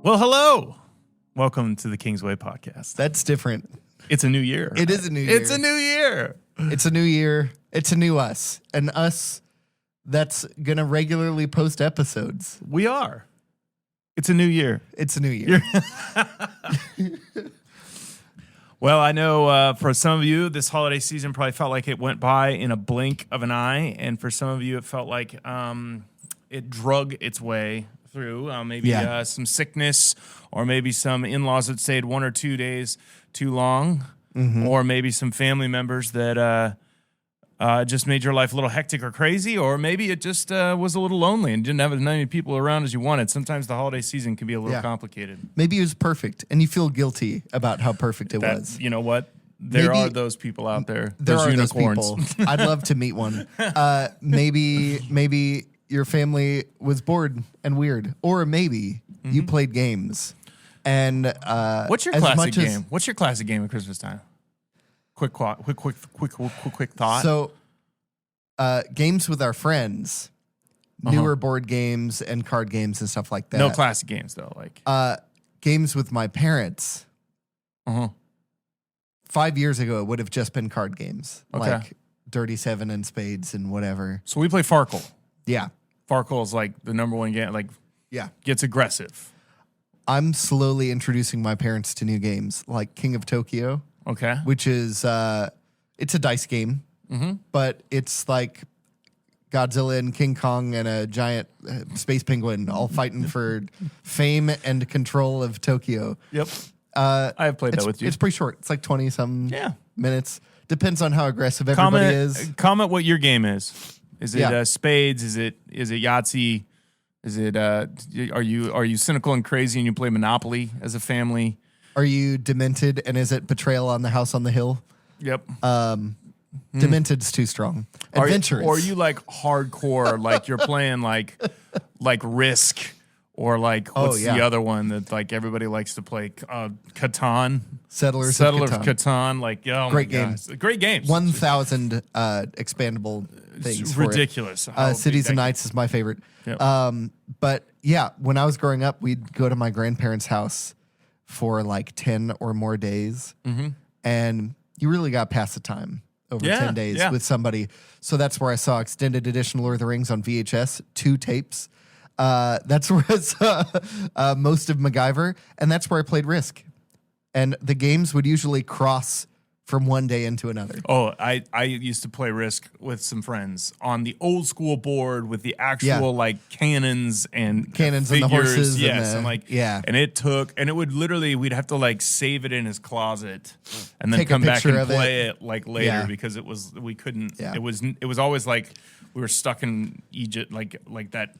Well, hello. Welcome to the Kingsway podcast. That's different. It's a new year. It is a new year. It's a new year. It's a new year. It's a new us. And us that's going to regularly post episodes. We are. It's a new year. It's a new year. Well, I know for some of you, this holiday season probably felt like it went by in a blink of an eye. And for some of you, it felt like it drug its way through. Maybe some sickness, or maybe some in-laws that stayed 1 or 2 days too long, or maybe some family members that just made your life a little hectic or crazy, or maybe it just was a little lonely and didn't have as many people around as you wanted. Sometimes the holiday season can be a little complicated. Maybe it was perfect, and you feel guilty about how perfect it was. You know what? There are those people out there. There those are unicorns. those people. I'd love to meet one. Maybe your family was bored and weird, or maybe you played games. And what's your classic game? What's your classic game at Christmas time? Quick thought. So, games with our friends, newer board games and card games and stuff like that. No classic games though, like games with my parents. 5 years ago, it would have just been card games, like Dirty Seven and Spades and whatever. So we play Farkle. Yeah, Farkle is like the number one game. Like, gets aggressive. I'm slowly introducing my parents to new games, like King of Tokyo. Okay. Which is, it's a dice game, but it's like Godzilla and King Kong and a giant space penguin all fighting for fame and control of Tokyo. Yep. I have played that with you. It's pretty short. It's like 20-some minutes. Depends on how aggressive everybody is. Comment what your game is. Is it spades? Is it Yahtzee? Is it are you cynical and crazy and you play Monopoly as a family? Are you demented, and is it Betrayal on the House on the Hill? Yep. Demented's too strong. Adventurous. Or you like hardcore, like you're playing like Risk, or like what's the other one that like everybody likes to play? Catan. Settlers of Catan. Like, great game. Great games. 1,000 expandable things. It's ridiculous. Cities and Nights is my favorite. Yep. But yeah, when I was growing up, we'd go to my grandparents' house for like 10 or more days. And you really got past the time over 10 days with somebody. So that's where I saw Extended Edition Lord of the Rings on VHS, 2 tapes. That's where I saw most of MacGyver. And that's where I played Risk. And the games would usually cross from one day into another. Oh, I used to play Risk with some friends on the old school board with the actual like cannons and figures, and the horses. Yes, and it would literally, we'd have to like save it in his closet and then come back and play it like later because we couldn't. It was always like we were stuck in Egypt, like that.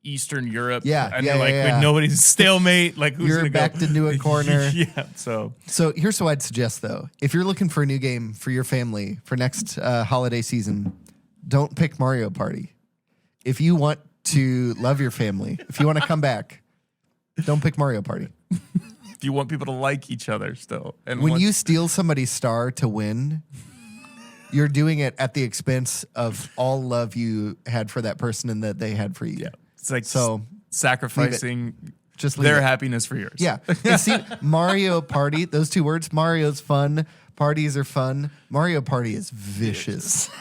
Eastern Europe, with nobody's stalemate, like who's you're backed into a corner. So here's what I'd suggest though: if you're looking for a new game for your family for next holiday season, don't pick Mario Party. If you want to love your family, if you want to come back, don't pick Mario Party. If you want people to like each other still, and when you steal somebody's star to win, you're doing it at the expense of all love you had for that person and that they had for you. Yeah. It's like sacrificing their happiness for yours. Yeah. And see, Mario Party, those 2 words, Mario's fun, parties are fun. Mario Party is vicious.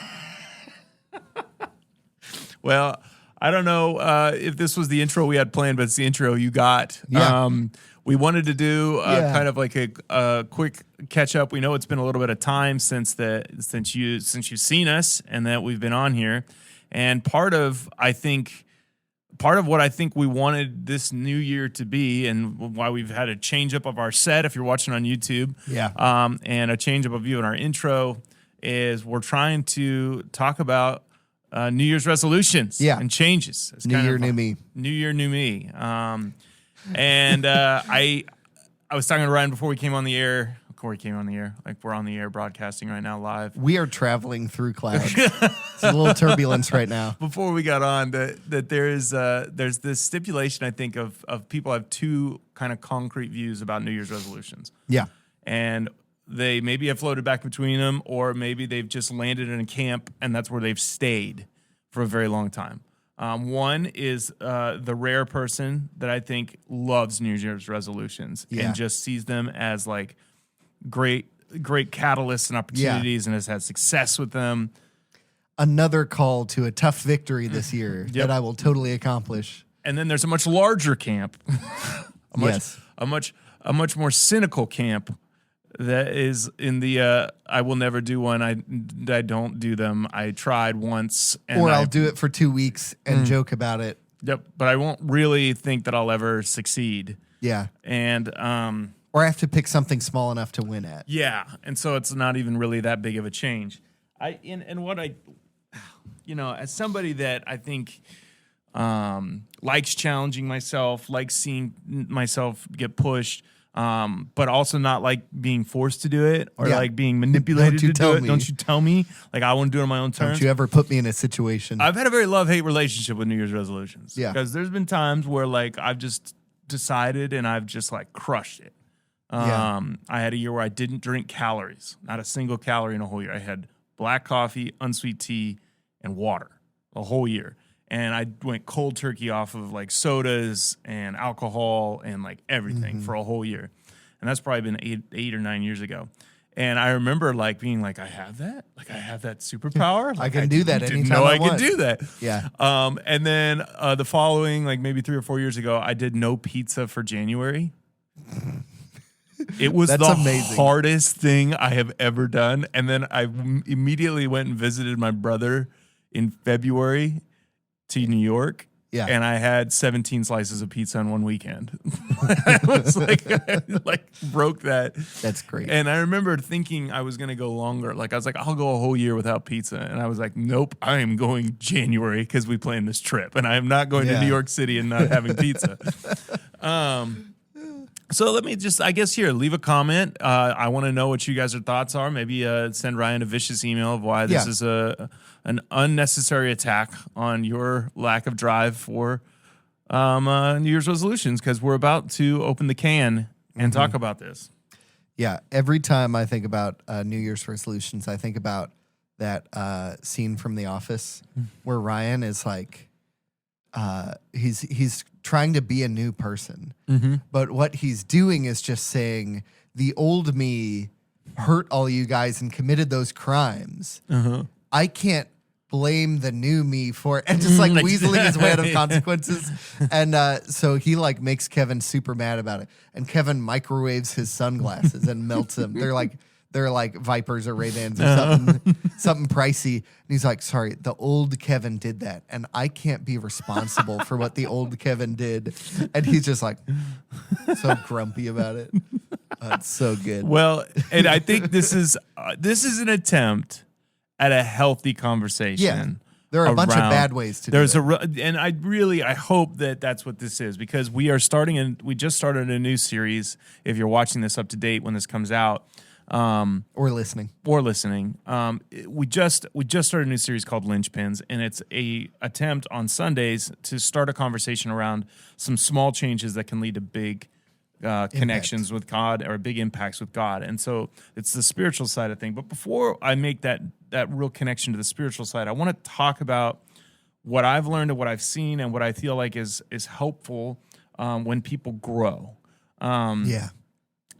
Well, I don't know if this was the intro we had planned, but it's the intro you got. Yeah. We wanted to do kind of like a quick catch up. We know it's been a little bit of time since you've seen us and that we've been on here. And part of what I think we wanted this new year to be, and why we've had a change up of our set, if you're watching on YouTube, and a change up of you in our intro, is we're trying to talk about New Year's resolutions and changes. It's New Year, New Me. New Year, New Me. And I was talking to Ryan before we came on the air. Like we're on the air broadcasting right now live. We are traveling through clouds. It's a little turbulence right now. Before we got on, that there's this stipulation, I think, of people have 2 kind of concrete views about New Year's resolutions. Yeah. And they maybe have floated back between them, or maybe they've just landed in a camp and that's where they've stayed for a very long time. One is the rare person that I think loves New Year's resolutions and just sees them as like great catalysts and opportunities and has had success with them. Another call to a tough victory this year that I will totally accomplish. And then there's a much larger camp, a much more cynical camp that is in the I will never do one. I don't do them. I tried once, and I'll do it for 2 weeks and joke about it. Yep, but I won't really think that I'll ever succeed. Yeah, and or I have to pick something small enough to win at. Yeah, and so it's not even really that big of a change. As somebody that I think likes challenging myself, likes seeing myself get pushed, but also not like being forced to do it or like being manipulated to do it. Don't you tell me? Like I want to do it on my own terms. Don't you ever put me in a situation. I've had a very love-hate relationship with New Year's resolutions. Yeah. Because there's been times where like I've just decided and I've just like crushed it. I had a year where I didn't drink calories, not a single calorie in a whole year. I had black coffee, unsweet tea, and water a whole year. And I went cold turkey off of like sodas and alcohol and like everything for a whole year. And that's probably been eight or 9 years ago. And I remember like being like, I have that? Like I have that superpower? Like, I can do that anytime I can do that. Yeah. And then the following, like maybe 3 or 4 years ago, I did no pizza for January. It was amazing. Hardest thing I have ever done. And then I immediately went and visited my brother in February to New York. Yeah. And I had 17 slices of pizza in one weekend. I was like broke that. That's great. And I remember thinking I was going to go longer. Like I was like, I'll go a whole year without pizza. And I was like, nope, I am going January because we planned this trip. And I am not going to New York City and not having pizza. So let me just, I guess here, leave a comment. I want to know what you guys' thoughts are. Maybe send Ryan a vicious email of why this is an unnecessary attack on your lack of drive for New Year's resolutions, because we're about to open the can and talk about this. Yeah, every time I think about New Year's resolutions, I think about that scene from The Office where Ryan is like, he's trying to be a new person, but what he's doing is just saying, the old me hurt all you guys and committed those crimes. I can't blame the new me for it, and just like weaseling his way out of consequences. And so he like makes Kevin super mad about it, and Kevin microwaves his sunglasses and melts them. They're like Vipers or Ray-Bans or something pricey. And he's like, sorry, the old Kevin did that, and I can't be responsible for what the old Kevin did. And he's just like so grumpy about it. It's so good. Well, and I think this is an attempt at a healthy conversation. Yeah. There are a bunch of bad ways to do it. And I hope that that's what this is, because we just started a new series. If you're watching this up to date when this comes out, or listening, we just started a new series called Lynchpins, and it's a attempt on Sundays to start a conversation around some small changes that can lead to big connections with God, or big impacts with God. And so it's the spiritual side of things. But before I make that real connection to the spiritual side, I want to talk about what I've learned and what I've seen and what I feel like is helpful when people grow.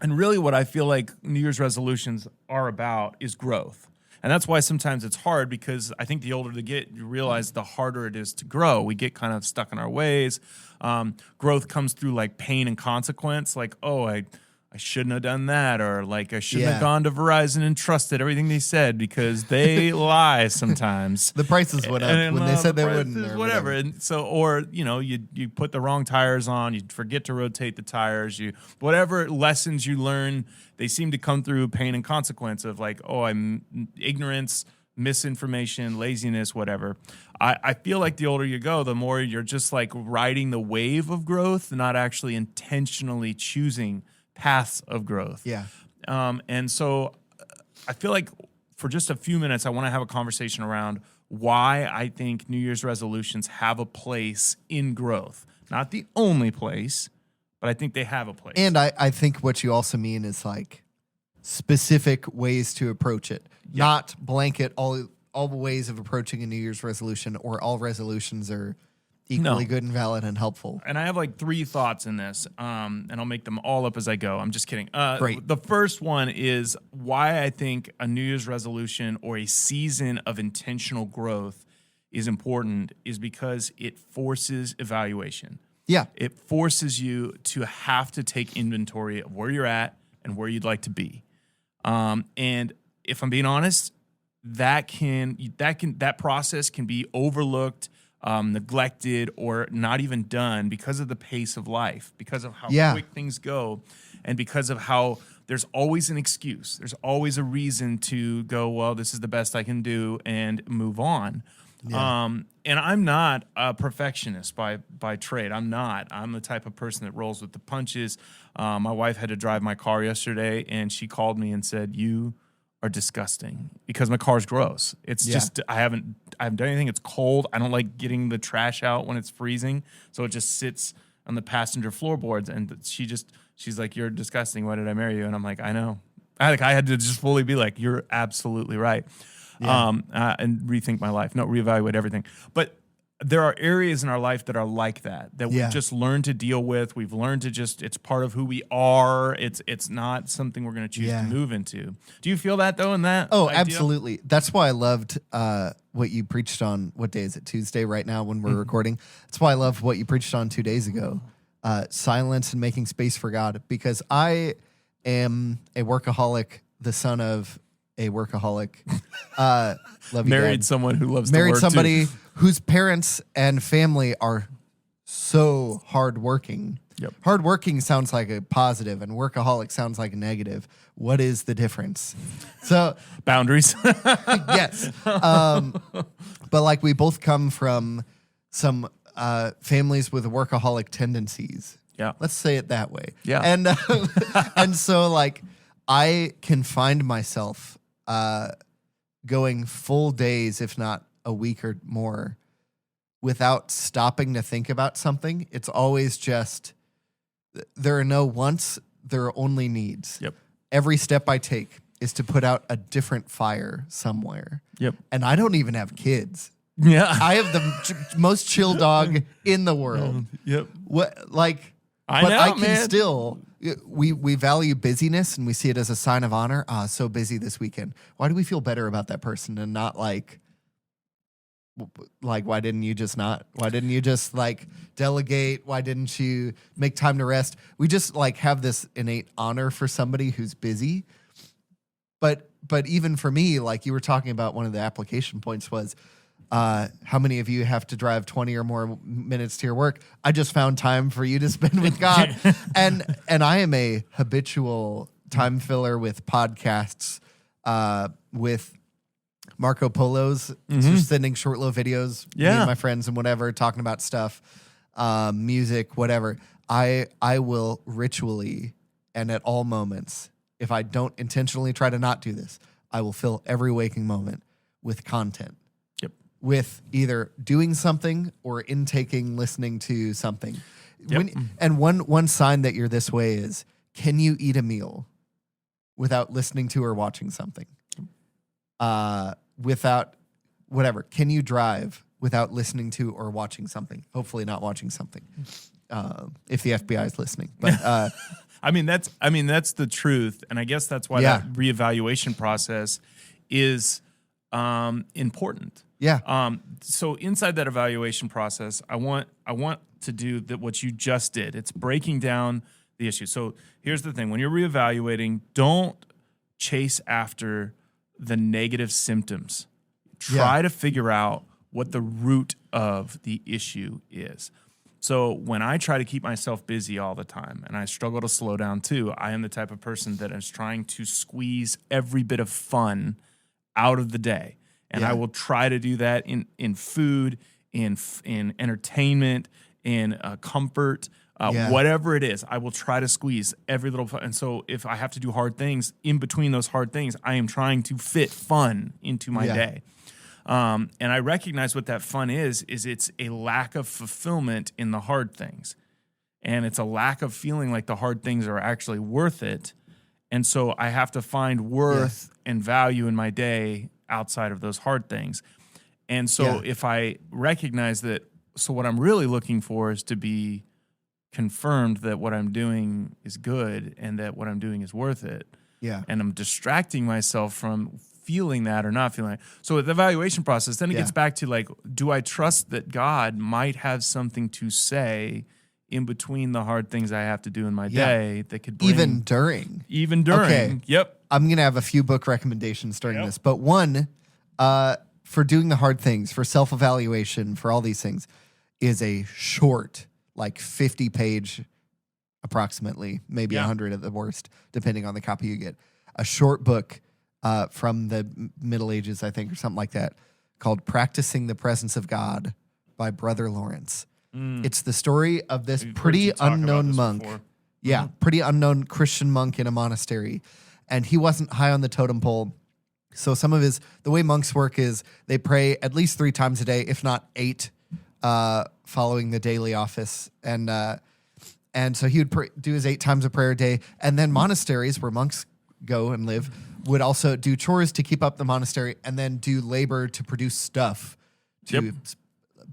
And really what I feel like New Year's resolutions are about is growth. And that's why sometimes it's hard, because I think the older you get, you realize the harder it is to grow. We get kind of stuck in our ways. Growth comes through like pain and consequence, like, oh, I shouldn't have done that, or like I shouldn't have gone to Verizon and trusted everything they said, because they lie sometimes. The prices went up when they said they wouldn't, or whatever. And so, or you put the wrong tires on, you forget to rotate the tires, whatever lessons you learn, they seem to come through pain and consequence of like, oh, I'm ignorance, misinformation, laziness, whatever. I feel like the older you go, the more you're just like riding the wave of growth, not actually intentionally choosing paths of growth. Yeah. And so I feel like for just a few minutes, I want to have a conversation around why I think New Year's resolutions have a place in growth. Not the only place, but I think they have a place. And I think what you also mean is like specific ways to approach it, not blanket all all ways of approaching a New Year's resolution, or all resolutions are equally good and valid and helpful. And I have like 3 thoughts in this, and I'll make them all up as I go. I'm just kidding. Great. The first one is why I think a New Year's resolution or a season of intentional growth is important is because it forces evaluation. Yeah. It forces you to have to take inventory of where you're at and where you'd like to be. And if I'm being honest, that process can be overlooked, neglected, or not even done because of the pace of life, because of how quick things go, and because of how there's always an excuse. There's always a reason to go, well, this is the best I can do, and move on. Yeah. And I'm not a perfectionist by trade. I'm not. I'm the type of person that rolls with the punches. My wife had to drive my car yesterday, and she called me and said, "You are disgusting," because my car's gross. It's just I haven't done anything. It's cold. I don't like getting the trash out when it's freezing, so it just sits on the passenger floorboards. And she's like, "You're disgusting. Why did I marry you?" And I'm like, "I know." I had to just fully be like, "You're absolutely right." And rethink my life. No, reevaluate everything. But there are areas in our life that are like that we've just learned to deal with. We've learned to it's part of who we are. It's not something we're going to choose to move into. Do you feel that, though, in that idea? Absolutely. That's why I loved what you preached on. What day is it? Tuesday right now when we're recording. That's why I love what you preached on 2 days ago. Silence and making space for God. Because I am a workaholic, the son of a workaholic. Love you, married Dad. someone who loves married the word somebody too. Whose parents and family are so hardworking. Yep. Hardworking sounds like a positive, and workaholic sounds like a negative. What is the difference? So boundaries. Yes, but like we both come from some families with workaholic tendencies. Yeah, let's say it that way. Yeah, and so like I can find myself going full days, if not a week or more, without stopping to think about something. It's always just, there are no wants, there are only needs. Yep. Every step I take is to put out a different fire somewhere. Yep. And I don't even have kids. Yeah. I have the most chill dog in the world. Yep. I can still, we value busyness and we see it as a sign of honor. So busy this weekend. Why do we feel better about that person and not like, why didn't you just like delegate? Why didn't you make time to rest? We just like have this innate honor for somebody who's busy. But even for me, like you were talking about, one of the application points was, how many of you have to drive 20 or more minutes to your work? I just found time for you to spend with God. and I am a habitual time filler with podcasts, with Marco Polos, just sending short little videos, me and my friends and whatever, talking about stuff, music, whatever. I will ritually and at all moments, if I don't intentionally try to not do this, I will fill every waking moment with content. Yep. With either doing something or intaking, listening to something. Yep. And one sign that you're this way is, can you eat a meal without listening to or watching something? Without whatever. Can you drive without listening to or watching something? Hopefully not watching something. If the FBI is listening. But I mean that's the truth, and I guess that's why that reevaluation process is important. Yeah. So inside that evaluation process, I want to do what you just did. It's breaking down the issue. So here's the thing: when you're reevaluating, don't chase after the negative symptoms. Try to figure out what the root of the issue is. So when I try to keep myself busy all the time, and I struggle to slow down too, I am the type of person that is trying to squeeze every bit of fun out of the day. And I will try to do that in food, in entertainment, in comfort, whatever it is. I will try to squeeze every little fun. And so if I have to do hard things, in between those hard things, I am trying to fit fun into my day. And I recognize what that fun is it's a lack of fulfillment in the hard things. And it's a lack of feeling like the hard things are actually worth it. And so I have to find worth and value in my day outside of those hard things. And so if I recognize that, so what I'm really looking for is to be confirmed that what I'm doing is good and that what I'm doing is worth it. Yeah. And I'm distracting myself from feeling that or not feeling that. So with the evaluation process, then it gets back to like, do I trust that God might have something to say in between the hard things I have to do in my day that could bring... Even during. Okay. Yep. I'm going to have a few book recommendations during this. But one, for doing the hard things, for self-evaluation, for all these things, is a short, like 50-page, approximately, maybe 100 at the worst, depending on the copy you get. A short book from the Middle Ages, I think, or something like that, called Practicing the Presence of God by Brother Lawrence. It's the story of this pretty unknown monk. Yeah, pretty unknown Christian monk in a monastery. And he wasn't high on the totem pole. So some of the way monks work is they pray at least 3 times a day, if not 8, following the daily office. And so he would do his 8 times of prayer a day. And then monasteries where monks go and live would also do chores to keep up the monastery and then do labor to produce stuff to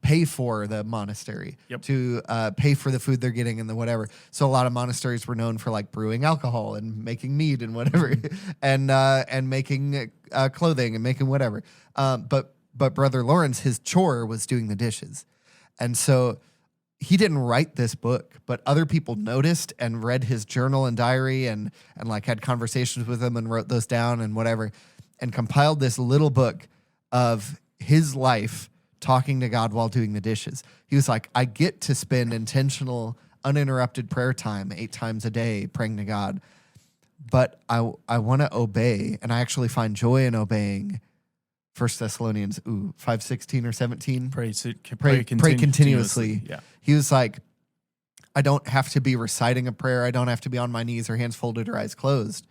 pay for the monastery, to pay for the food they're getting and the whatever. So a lot of monasteries were known for like brewing alcohol and making mead and whatever, and making clothing and making whatever. But Brother Lawrence, his chore was doing the dishes. And so he didn't write this book, but other people noticed and read his journal and diary and like had conversations with him and wrote those down and whatever, and compiled this little book of his life talking to God while doing the dishes. He was like, I get to spend intentional, uninterrupted prayer time 8 times a day praying to God, but I want to obey, and I actually find joy in obeying. 1 Thessalonians 5:16 or 17. Pray continuously. Yeah. He was like, I don't have to be reciting a prayer. I don't have to be on my knees or hands folded or eyes closed.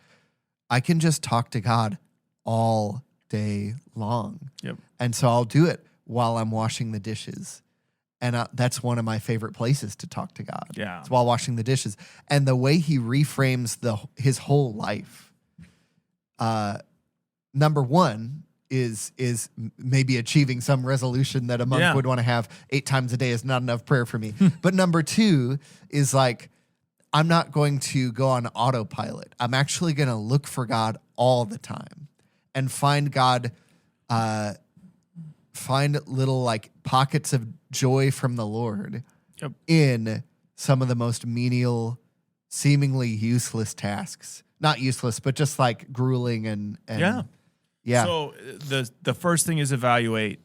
I can just talk to God all day long. Yep. And so I'll do it while I'm washing the dishes. And that's one of my favorite places to talk to God. Yeah. It's while washing the dishes. And the way he reframes his whole life, number one, is maybe achieving some resolution that a monk would want to have 8 times a day is not enough prayer for me. But number 2 is like, I'm not going to go on autopilot. I'm actually going to look for God all the time and find God, find little like pockets of joy from the Lord in some of the most menial, seemingly useless tasks. Not useless, but just like grueling and yeah. So the first thing is evaluate.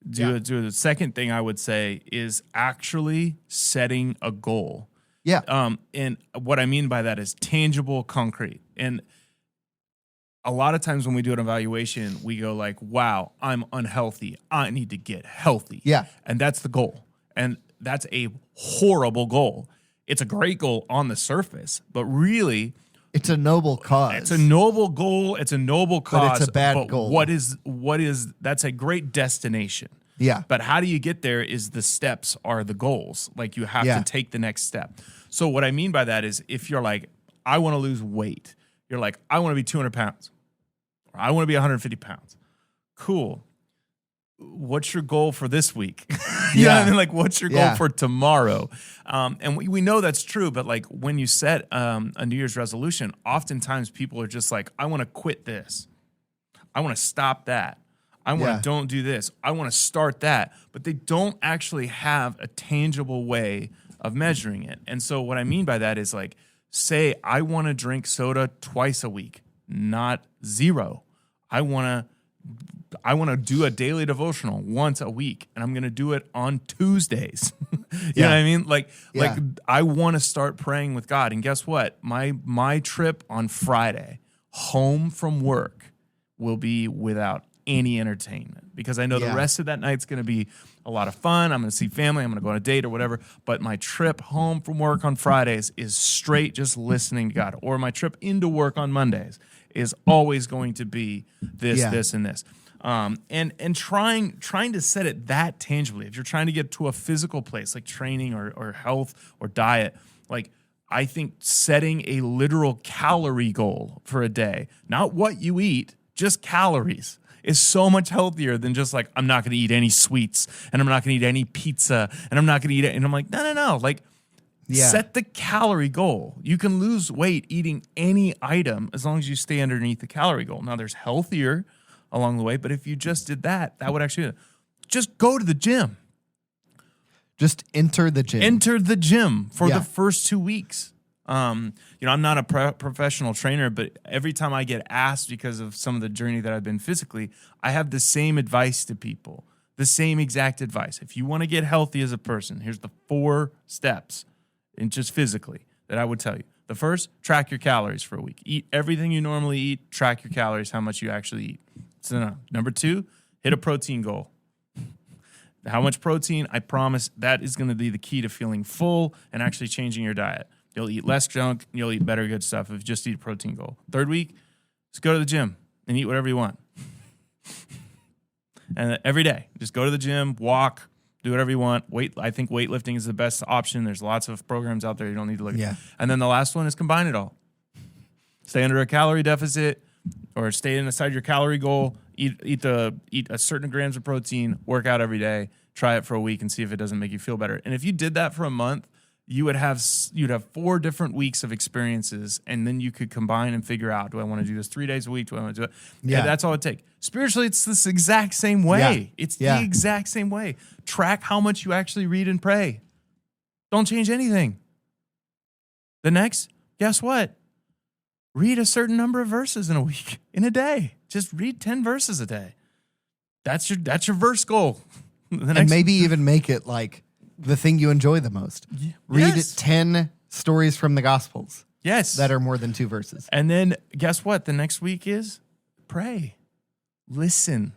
Do the second thing I would say is actually setting a goal. Yeah. And what I mean by that is tangible, concrete. And a lot of times when we do an evaluation, we go like, wow, I'm unhealthy. I need to get healthy. Yeah. And that's the goal. And that's a horrible goal. It's a great goal on the surface, but really, it's a noble cause. It's a noble goal. It's a noble cause. But it's a bad goal. What is that's a great destination. Yeah. But how do you get there is the steps are the goals. Like you have to take the next step. So what I mean by that is if you're like, I want to lose weight. You're like, I want to be 200 pounds. Or I want to be 150 pounds. Cool. What's your goal for this week? You know what I mean? Like, what's your goal for tomorrow? And we know that's true, but like when you set a New Year's resolution, oftentimes people are just like, I want to quit this. I want to stop that. I want to don't do this. I want to start that. But they don't actually have a tangible way of measuring it. And so what I mean by that is like, say I want to drink soda twice a week, not 0. I want to do a daily devotional once a week, and I'm going to do it on Tuesdays. You know what I mean? Like I want to start praying with God. And guess what? My trip on Friday home from work will be without any entertainment because I know the rest of that night's going to be a lot of fun. I'm going to see family. I'm going to go on a date or whatever. But my trip home from work on Fridays is straight just listening to God. Or my trip into work on Mondays is always going to be this, this, and this. And trying to set it that tangibly. If you're trying to get to a physical place like training or health or diet, like I think setting a literal calorie goal for a day, not what you eat, just calories, is so much healthier than just like, I'm not going to eat any sweets and I'm not going to eat any pizza and I'm not going to eat it. And I'm like, no. Like, set the calorie goal. You can lose weight eating any item as long as you stay underneath the calorie goal. Now, there's healthier along the way, but if you just did that, that would actually just go to the gym. Just enter the gym. Enter the gym for the first 2 weeks. I'm not a professional trainer, but every time I get asked because of some of the journey that I've been physically, I have the same advice to people, the same exact advice. If you want to get healthy as a person, here's the 4 steps, and just physically, that I would tell you. The first, track your calories for a week. Eat everything you normally eat. Track your calories, how much you actually eat. So number 2, hit a protein goal. How much protein? I promise that is going to be the key to feeling full and actually changing your diet. You'll eat less junk. You'll eat better good stuff if you just eat a protein goal. 3rd week, just go to the gym and eat whatever you want. And every day, just go to the gym, walk, do whatever you want. I think weightlifting is the best option. There's lots of programs out there you don't need to look at. And then the last one is combine it all. Stay under a calorie deficit or stay inside your calorie goal. Eat a certain grams of protein, work out every day, try it for a week and see if it doesn't make you feel better. And if you did that for a month, you'd have 4 different weeks of experiences, and then you could combine and figure out, do I want to do this 3 days a week? Do I want to do it? Yeah, that's all it takes. Spiritually, it's this exact same way. Yeah. It's the exact same way. Track how much you actually read and pray. Don't change anything. The next, guess what? Read a certain number of verses in a week, in a day. Just read 10 verses a day. That's your verse goal. And maybe even make it like the thing you enjoy the most. Read 10 stories from the Gospels. Yes. That are more than 2 verses. And then guess what? The next week is pray. Listen.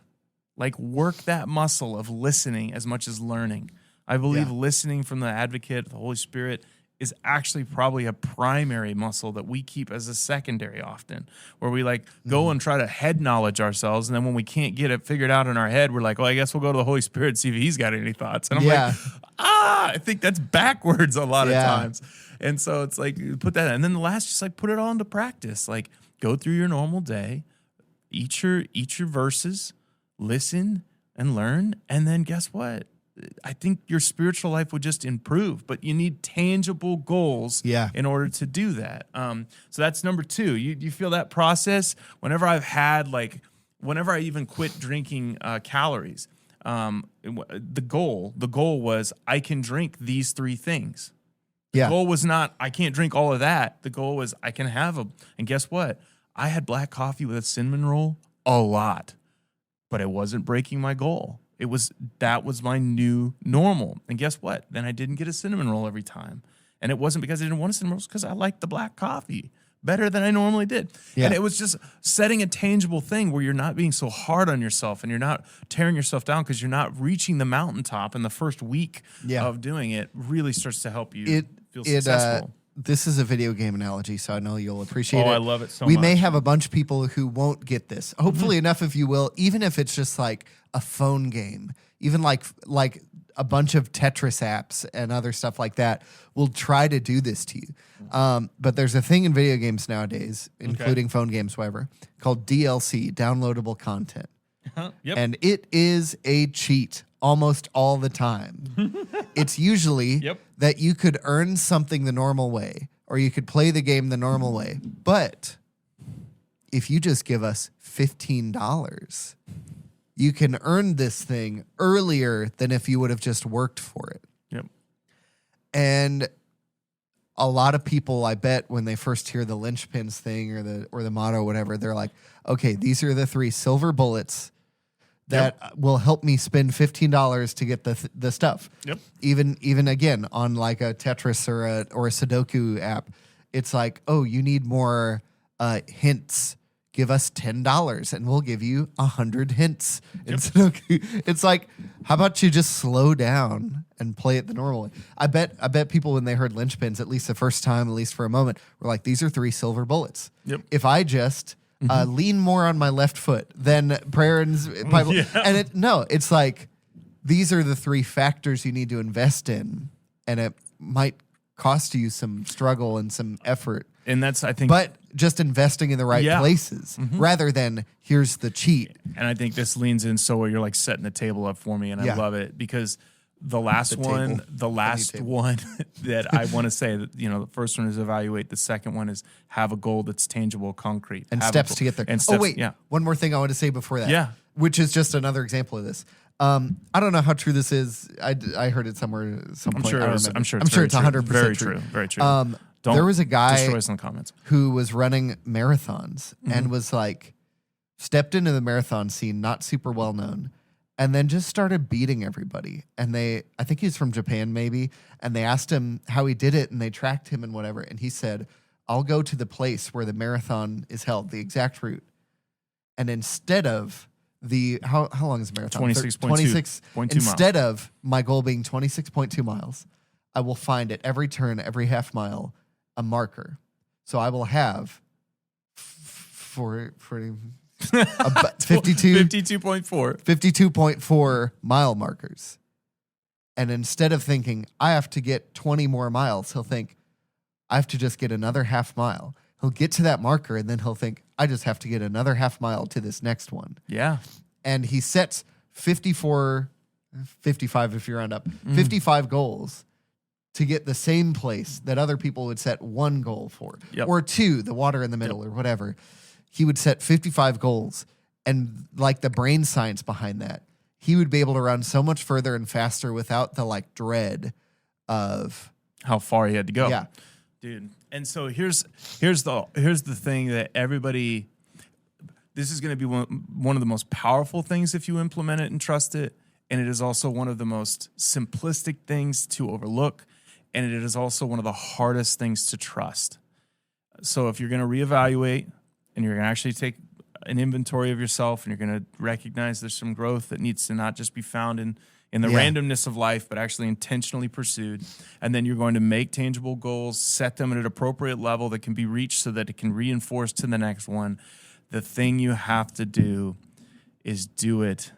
Like work that muscle of listening as much as learning. I believe listening from the advocate, the Holy Spirit, is actually probably a primary muscle that we keep as a secondary often, where we like go and try to head knowledge ourselves. And then when we can't get it figured out in our head, we're like, well, I guess we'll go to the Holy Spirit and see if he's got any thoughts. And I'm like, I think that's backwards a lot of times. And so it's like, put that in. And then the last, just like put it all into practice. Like go through your normal day, eat your verses, listen and learn. And then guess what? I think your spiritual life would just improve, but you need tangible goals in order to do that. So that's number 2. You feel that process? Whenever I even quit drinking calories, the goal was I can drink these 3 things. The goal was not I can't drink all of that. The goal was I can have and guess what? I had black coffee with a cinnamon roll a lot, but it wasn't breaking my goal. That was my new normal. And guess what? Then I didn't get a cinnamon roll every time. And it wasn't because I didn't want a cinnamon roll, it's because I liked the black coffee better than I normally did. And it was just setting a tangible thing where you're not being so hard on yourself and you're not tearing yourself down because you're not reaching the mountaintop. And the first week of doing it really starts to help you feel successful. This is a video game analogy, so I know you'll appreciate it. I love it so much. We may have a bunch of people who won't get this. Hopefully enough of you will, even if it's just like a phone game, even like a bunch of Tetris apps and other stuff like that will try to do this to you. But there's a thing in video games nowadays, including phone games, whatever, called DLC, downloadable content. And it is a cheat almost all the time. It's usually that you could earn something the normal way or you could play the game the normal way. But if you just give us $15, you can earn this thing earlier than if you would have just worked for it. And a lot of people, I bet, when they first hear the linchpins thing or the motto, whatever, they're like, okay, these are the 3 silver bullets that will help me spend $15 to get the stuff. Even again on like a Tetris or a Sudoku app, it's like, oh, you need more hints. Give us $10 and we'll give you 100 hints in Sudoku. It's like, how about you just slow down and play it the normal way? I bet people when they heard linchpins, at least the first time, at least for a moment, were like, these are 3 silver bullets. If I just lean more on my left foot than prayer and Bible. And it's like, these are the 3 factors you need to invest in. And it might cost you some struggle and some effort. And that's, I think, but just investing in the right places rather than here's the cheat. And I think this leans in so where you're like setting the table up for me, and I love it because the last one that I want to say that, the first one is evaluate. The second one is have a goal that's tangible, concrete, and steps to get there. And steps, one more thing I want to say before that. Yeah. Which is just another example of this. I don't know how true this is. I heard it somewhere at some point. I'm sure it's 100% very true. Very true. There was a guy destroy us in the comments who was running marathons and was like stepped into the marathon scene, not super well known, and then just started beating everybody. And I think he's from Japan maybe, and they asked him how he did it, and they tracked him and whatever, and he said, "I'll go to the place where the marathon is held, the exact route, and instead of how long is the marathon? 26.2 instead of my goal being 26.2 miles, I will find at every turn, every half mile, a marker. So I will have 52.4 mile markers. And instead of thinking, I have to get 20 more miles, he'll think, I have to just get another half mile. He'll get to that marker, and then he'll think, I just have to get another half mile to this next one. Yeah. And he sets 55 if you round up, 55 goals to get the same place that other people would set one goal for, or two, the water in the middle or whatever. He would set 55 goals, and like the brain science behind that, he would be able to run so much further and faster without the like dread of how far he had to go. Yeah. Dude. And so here's the thing that everybody, this is going to be one of the most powerful things if you implement it and trust it. And it is also one of the most simplistic things to overlook. And it is also one of the hardest things to trust. So if you're going to reevaluate and you're going to actually take an inventory of yourself and you're going to recognize there's some growth that needs to not just be found in the randomness of life, but actually intentionally pursued. And then you're going to make tangible goals, set them at an appropriate level that can be reached so that it can reinforce to the next one. The thing you have to do is do it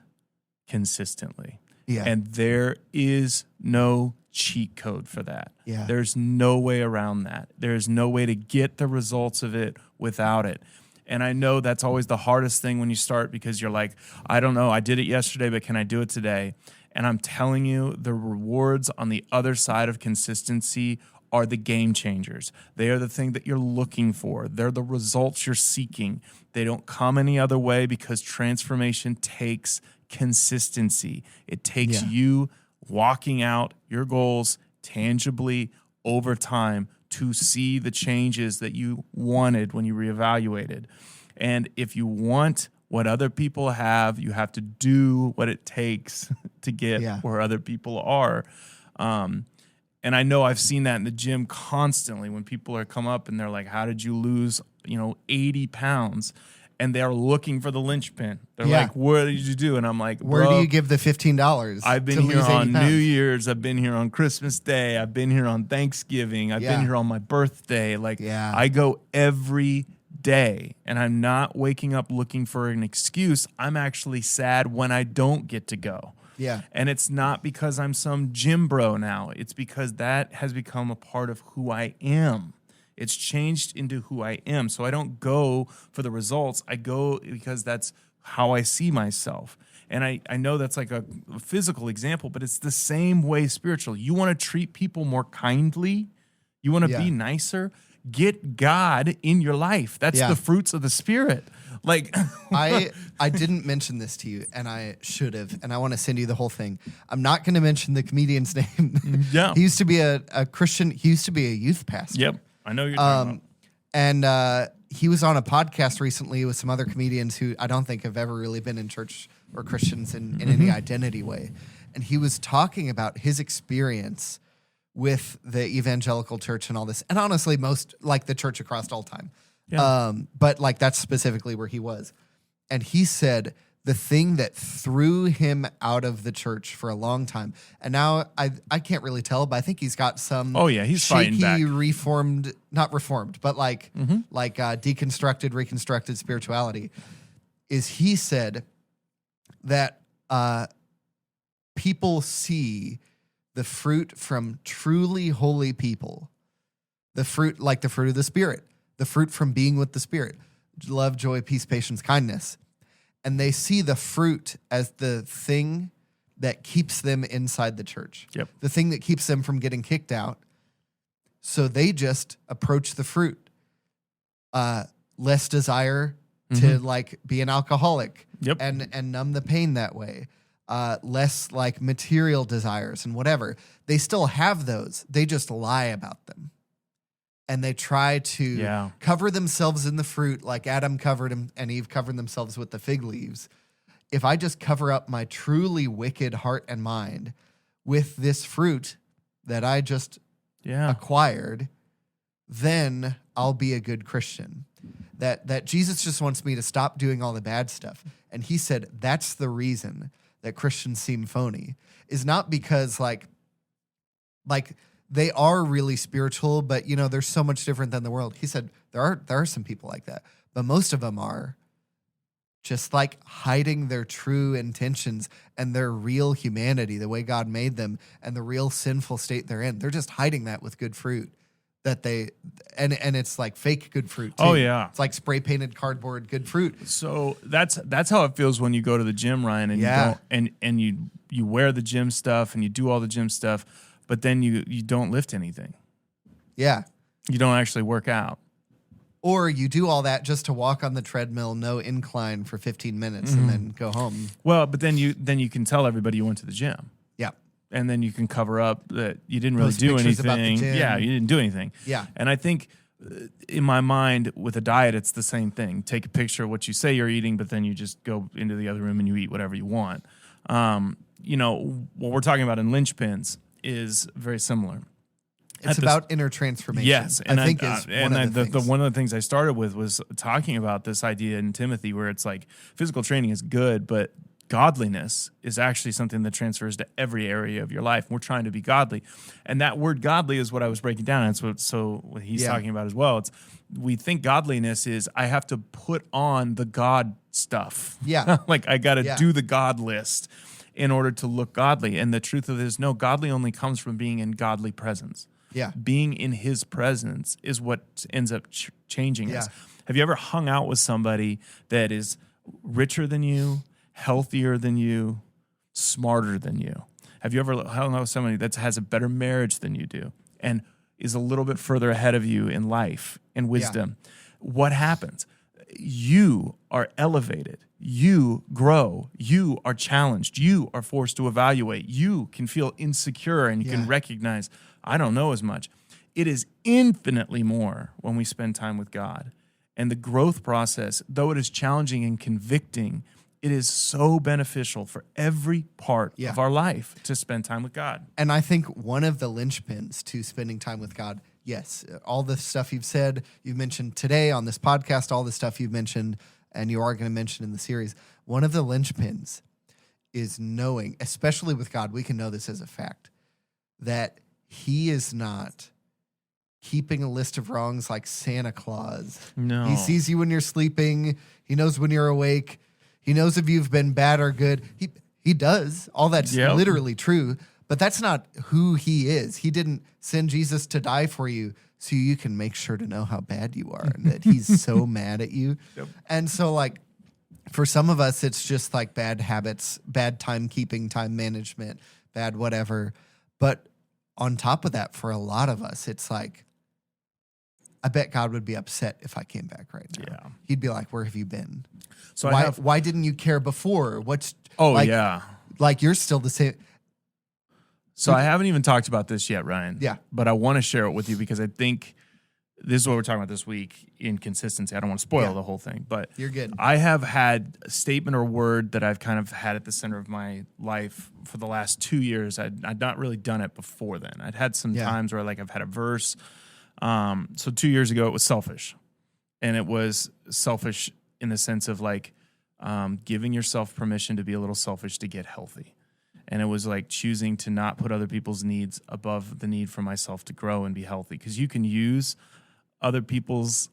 consistently. Yeah. And there is no cheat code for that. Yeah. There's no way around that. There's no way to get the results of it without it. And I know that's always the hardest thing when you start because you're like, I don't know, I did it yesterday, but can I do it today? And I'm telling you, the rewards on the other side of consistency are the game changers. They are the thing that you're looking for. They're the results you're seeking. They don't come any other way because transformation takes consistency. It takes you walking out your goals tangibly over time to see the changes that you wanted when you reevaluated. And if you want what other people have, you have to do what it takes to get where other people are. And I know I've seen that in the gym constantly when people are come up and they're like, how did you lose, 80 pounds? And they're looking for the linchpin. They're like, what did you do? And I'm like, where do you give the $15? I've been here on New Year's. I've been here on Christmas Day. I've been here on Thanksgiving. I've been here on my birthday. I go every day, and I'm not waking up looking for an excuse. I'm actually sad when I don't get to go. Yeah. And it's not because I'm some gym bro now. It's because that has become a part of who I am. It's changed into who I am. So I don't go for the results. I go because that's how I see myself. And I know that's like a physical example, but it's the same way spiritual. You want to treat people more kindly. You want to be nicer. Get God in your life. That's the fruits of the Spirit. I didn't mention this to you, and I should have, and I want to send you the whole thing. I'm not going to mention the comedian's name. Yeah. He used to be a Christian. He used to be a youth pastor. Yep. I know you're talking about. And he was on a podcast recently with some other comedians who I don't think have ever really been in church or Christians in any identity way. And he was talking about his experience with the evangelical church and all this. And honestly, most like the church across all time. Yeah. But like that's specifically where he was. And he said the thing that threw him out of the church for a long time. And now I can't really tell, but I think he's got some he's fighting back. Not reformed, but deconstructed, reconstructed spirituality. Is he said that people see the fruit from truly holy people, the fruit of the Spirit, the fruit from being with the Spirit, love, joy, peace, patience, kindness. And they see the fruit as the thing that keeps them inside the church, the thing that keeps them from getting kicked out. So they just approach the fruit. Less desire to like be an alcoholic and numb the pain that way. Less like material desires and whatever. They still have those. They just lie about them. And they try to cover themselves in the fruit like Adam covered him and Eve covered themselves with the fig leaves. If I just cover up my truly wicked heart and mind with this fruit that I just acquired, then I'll be a good Christian. That Jesus just wants me to stop doing all the bad stuff. And he said that's the reason that Christians seem phony, is not because like they are really spiritual, but you know, they're so much different than the world. He said there are some people like that, but most of them are just like hiding their true intentions and their real humanity, the way God made them and the real sinful state they're in. They're just hiding that with good fruit that they, and it's like fake good fruit too. Oh yeah. It's like spray painted cardboard good fruit. So that's how it feels when you go to the gym, Ryan, and you don't, and you wear the gym stuff and you do all the gym stuff, but then you don't lift anything. Yeah. You don't actually work out. Or you do all that just to walk on the treadmill, no incline for 15 minutes and then go home. Well, but then you can tell everybody you went to the gym. Yeah. And then you can cover up that you didn't really Post do pictures about the anything. gym. Yeah, you didn't do anything. Yeah. And I think in my mind with a diet, it's the same thing. Take a picture of what you say you're eating, but then you just go into the other room and you eat whatever you want. You know, what we're talking about in linchpins is very similar. It's about inner transformation. Yes, and I think is one of the things. One of the things I started with was talking about this idea in Timothy, where it's like physical training is good, but godliness is actually something that transfers to every area of your life. We're trying to be godly, and that word "godly" is what I was breaking down. And it's what he's talking about as well. It's we think godliness is I have to put on the God stuff. Yeah, like I got to do the God list in order to look godly. And the truth of it is, no, godly only comes from being in godly presence. Yeah. Being in his presence is what ends up changing us. Have you ever hung out with somebody that is richer than you, healthier than you, smarter than you? Have you ever hung out with somebody that has a better marriage than you do and is a little bit further ahead of you in life and wisdom? What happens? You are elevated. You grow. You are challenged. You are forced to evaluate. You can feel insecure and you can recognize, I don't know as much. It is infinitely more when we spend time with God. And the growth process, though it is challenging and convicting, it is so beneficial for every part of our life to spend time with God. And I think one of the linchpins to spending time with God, yes, all the stuff you've said, you've mentioned today on this podcast, all the stuff you've mentioned, and you are going to mention in the series, one of the linchpins is knowing, especially with God, we can know this as a fact, that he is not keeping a list of wrongs like Santa Claus. No. He sees you when you're sleeping. He knows when you're awake. He knows if you've been bad or good. He does. All that's literally true, but that's not who he is. He didn't send Jesus to die for you so you can make sure to know how bad you are and that he's so mad at you. Yep. And so like for some of us, it's just like bad habits, bad timekeeping, time management, bad whatever. But on top of that, for a lot of us, it's like, I bet God would be upset if I came back right now. Yeah. He'd be like, where have you been? So why didn't you care before? Like you're still the same. So I haven't even talked about this yet, Ryan. Yeah. But I want to share it with you because I think this is what we're talking about this week in consistency. I don't want to spoil the whole thing, but you're good. I have had a statement or word that I've kind of had at the center of my life for the last 2 years. I'd not really done it before then. I'd had some times where like I've had a verse. So 2 years ago it was selfish, and it was selfish in the sense of like giving yourself permission to be a little selfish to get healthy. And it was like choosing to not put other people's needs above the need for myself to grow and be healthy. Because you can use other people's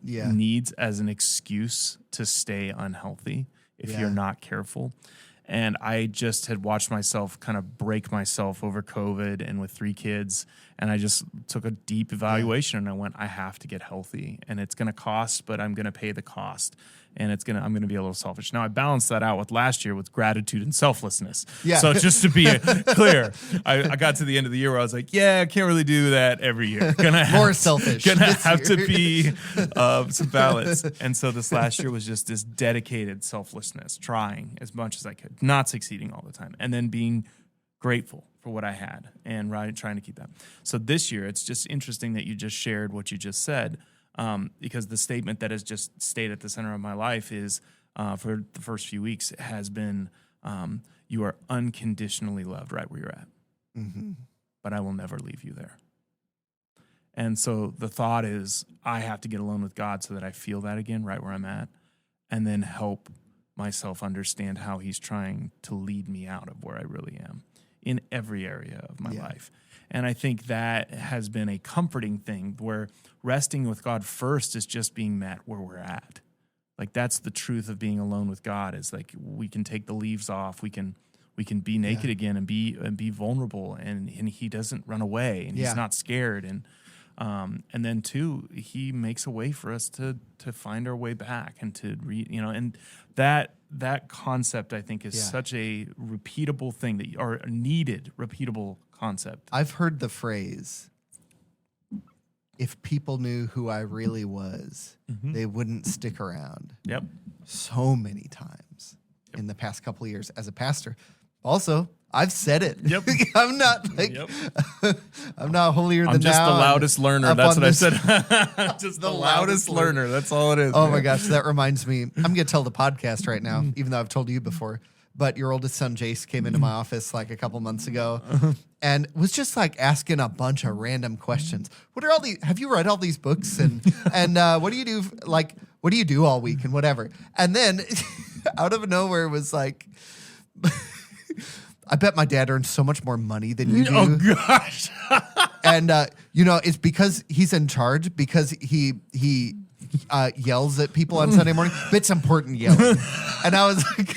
needs as an excuse to stay unhealthy if you're not careful. And I just had watched myself kind of break myself over COVID and with 3 kids. And I just took a deep evaluation and I went, I have to get healthy, and it's going to cost, but I'm going to pay the cost. And I'm going to be a little selfish. Now I balanced that out with last year with gratitude and selflessness. Yeah. So just to be clear, I got to the end of the year where I was like, yeah, I can't really do that every year. More selfish. Gonna have to be some balance. And so this last year was just this dedicated selflessness, trying as much as I could, not succeeding all the time, and then being grateful for what I had and trying to keep that. So this year, it's just interesting that you just shared what you just said. Because the statement that has just stayed at the center of my life is, for the first few weeks, has been, you are unconditionally loved right where you're at, but I will never leave you there. And so the thought is, I have to get alone with God so that I feel that again right where I'm at, and then help myself understand how he's trying to lead me out of where I really am in every area of my life. And I think that has been a comforting thing, where resting with God first is just being met where we're at. Like, that's the truth of being alone with God, is like, we can take the leaves off, we can be naked again and be vulnerable, and he doesn't run away, and he's not scared. And then too, he makes a way for us to find our way back and to and that concept, I think, is such a repeatable thing, or a needed repeatable concept. I've heard the phrase, if people knew who I really was, they wouldn't stick around. Yep. So many times in the past couple of years as a pastor. Also, I've said it. Yep. I'm not I'm not holier than thou. I'm just the loudest learner. That's what I said. Just the loudest learner. That's all it is. Oh, man. My gosh. That reminds me. I'm going to tell the podcast right now, even though I've told you before. But your oldest son, Jace, came into my office like a couple months ago and was just like asking a bunch of random questions. What are all these? Have you read all these books? And what do you do? Like, what do you do all week and whatever? And then out of nowhere was like, I bet my dad earns so much more money than you do. Oh, gosh. And, it's because he's in charge, because he yells at people on Sunday morning. But it's important yelling. And I was like...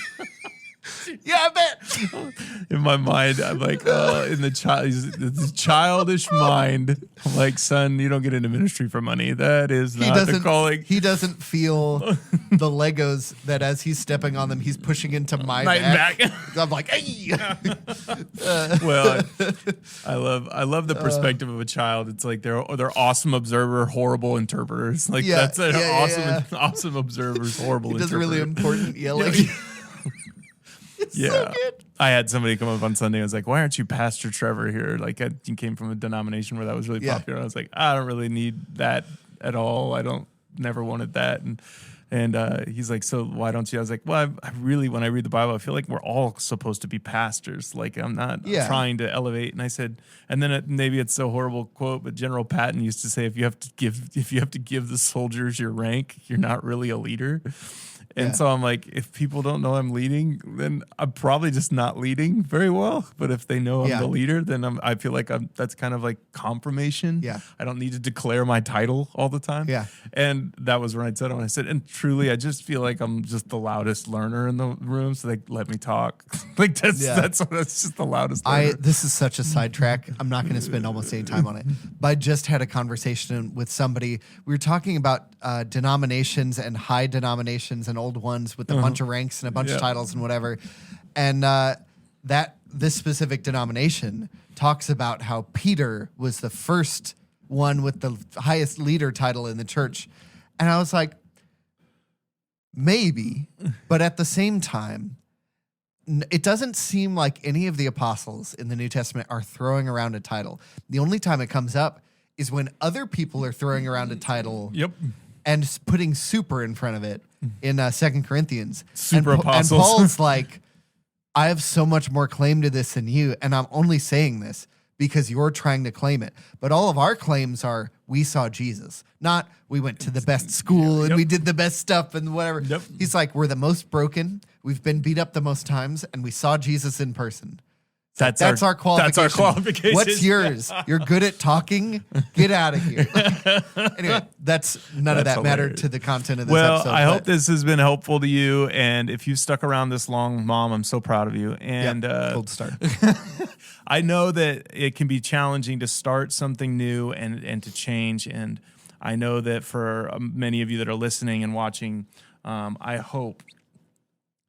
Yeah, I bet. In my mind, I'm like, in the childish mind, I'm like, son, you don't get into ministry for money. That is not the calling. He doesn't feel the Legos that as he's stepping on them, he's pushing into my back. I'm like, hey. Well, I love the perspective of a child. It's like they're awesome observer, horrible interpreters. Like that's an awesome observers, horrible interpreter. He does really important yelling. So good. I had somebody come up on Sunday. I was like, why aren't you Pastor Trevor here? Like, you came from a denomination where that was really popular. I was like, I don't really need that at all. Never wanted that. And he's like, so why don't you? I was like, well, I really, when I read the Bible, I feel like we're all supposed to be pastors. Like, I'm not trying to elevate. And I said, and then maybe it's a horrible quote, but General Patton used to say, if you have to give the soldiers your rank, you're not really a leader. And so I'm like, if people don't know I'm leading, then I'm probably just not leading very well. But if they know I'm the leader, then I feel like that's kind of like confirmation. Yeah. I don't need to declare my title all the time. Yeah. And that was when I said it. When I said, and truly, I just feel like I'm just the loudest learner in the room. So they let me talk. Like that's just the loudest learner. This is such a sidetrack. I'm not going to spend almost any time on it. But I just had a conversation with somebody. We were talking about denominations and high denominations and old ones with a bunch of ranks and a bunch of titles and whatever. And this specific denomination talks about how Peter was the first one with the highest leader title in the church. And I was like, maybe, but at the same time, it doesn't seem like any of the apostles in the New Testament are throwing around a title. The only time it comes up is when other people are throwing around a title. Yep. And putting super in front of it in 2 Corinthians. Super and apostles. And Paul's like, I have so much more claim to this than you, and I'm only saying this because you're trying to claim it. But all of our claims are, we saw Jesus. Not, we went to the best school and we did the best stuff and whatever. Yep. He's like, we're the most broken. We've been beat up the most times, and we saw Jesus in person. That's our qualification. That's our qualification. What's yours? You're good at talking? Get out of here. Anyway, that's of that mattered to the content of this episode. Well, I hope this has been helpful to you. And if you've stuck around this long, Mom, I'm so proud of you. And cold start. I know that it can be challenging to start something new and to change. And I know that for many of you that are listening and watching, I hope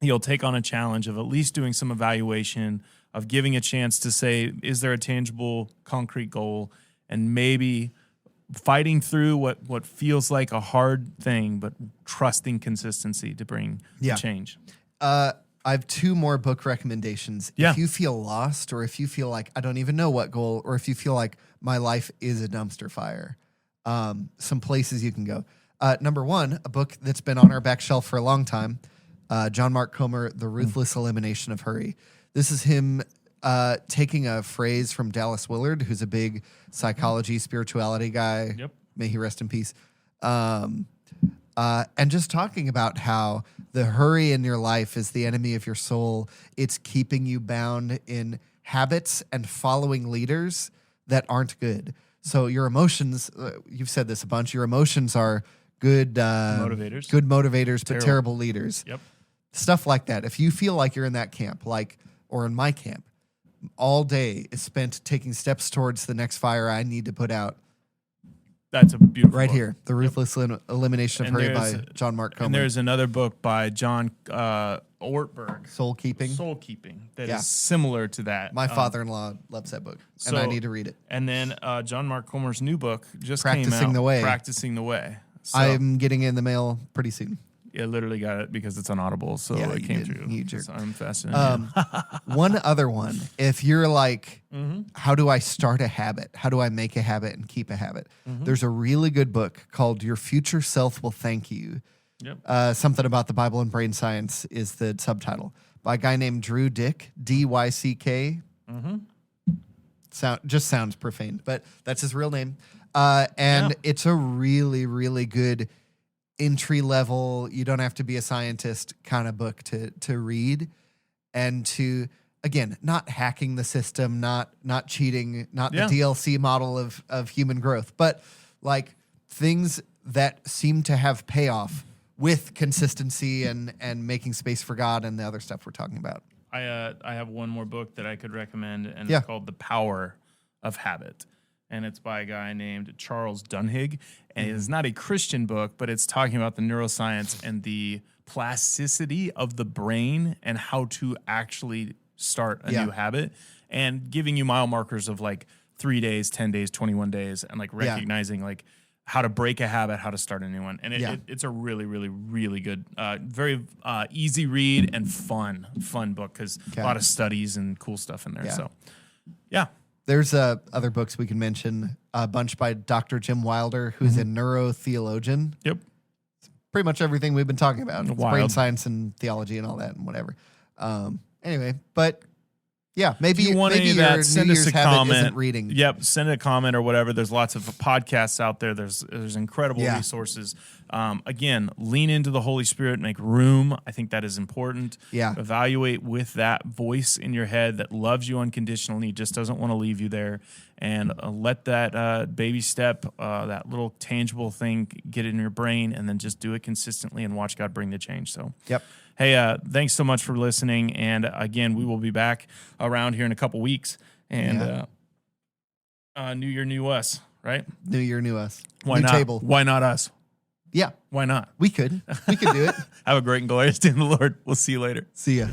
you'll take on a challenge of at least doing some evaluation, of giving a chance to say, is there a tangible, concrete goal? And maybe fighting through what feels like a hard thing, but trusting consistency to bring the change. I have 2 more book recommendations. Yeah. If you feel lost, or if you feel like I don't even know what goal, or if you feel like my life is a dumpster fire, some places you can go. Number 1, a book that's been on our back shelf for a long time, John Mark Comer, The Ruthless Elimination of Hurry. This is him taking a phrase from Dallas Willard, who's a big psychology, spirituality guy. Yep. May he rest in peace. And just talking about how the hurry in your life is the enemy of your soul. It's keeping you bound in habits and following leaders that aren't good. So your emotions, you've said this a bunch, your emotions are good motivators, but terrible leaders. Yep. Stuff like that. If you feel like you're in that camp, or in my camp, all day is spent taking steps towards the next fire I need to put out. That's a beautiful right book. Here, The Ruthless Elimination of Hurry by John Mark Comer. And there's another book by John Ortberg, Soul Keeping, that is similar to that. My father-in-law loves that book, and I need to read it. And then John Mark Comer's new book just Practicing came out, the Way. Practicing the Way. So, I'm getting it in the mail pretty soon. I literally got it because it's on Audible, so it came through. You jerk. So I'm fascinated. One other one, if you're like, how do I start a habit? How do I make a habit and keep a habit? There's a really good book called Your Future Self Will Thank You. Yep. Something about the Bible and brain science is the subtitle, by a guy named Dyck, Dyck. Sounds profane, but that's his real name. It's a really, really good entry level, you don't have to be a scientist kind of book to read, and to, again, not hacking the system, not cheating, not the DLC model of human growth, but like things that seem to have payoff with consistency and making space for God and the other stuff we're talking about. I have one more book that I could recommend, and it's called The Power of Habit. And it's by a guy named Charles Duhigg. And it is not a Christian book, but it's talking about the neuroscience and the plasticity of the brain and how to actually start a new habit, and giving you mile markers of like 3 days, 10 days, 21 days, and like recognizing like how to break a habit, how to start a new one. And it's a really, really, really good, very easy read and fun book, because a lot of studies and cool stuff in there. Yeah. So, yeah. There's other books we can mention, a bunch by Dr. Jim Wilder, who's a neurotheologian. Yep. Pretty much everything we've been talking about. It's brain science and theology and all that and whatever. Anyway, but yeah, maybe you want maybe any your of that, send New us Year's a habit comment. isn't reading. Yep, send a comment or whatever. There's lots of podcasts out there. There's incredible resources. Again, lean into the Holy Spirit, make room. I think that is important. Yeah. Evaluate with that voice in your head that loves you unconditionally, just doesn't want to leave you there. And let that baby step, that little tangible thing get in your brain, and then just do it consistently and watch God bring the change. So, yep. Hey, thanks so much for listening. And again, we will be back around here in a couple weeks. And New Year, new us, right? New Year, new us. Why new not? Table. Why not us? Yeah. Why not? We could do it. Have a great and glorious day in the Lord. We'll see you later. See ya.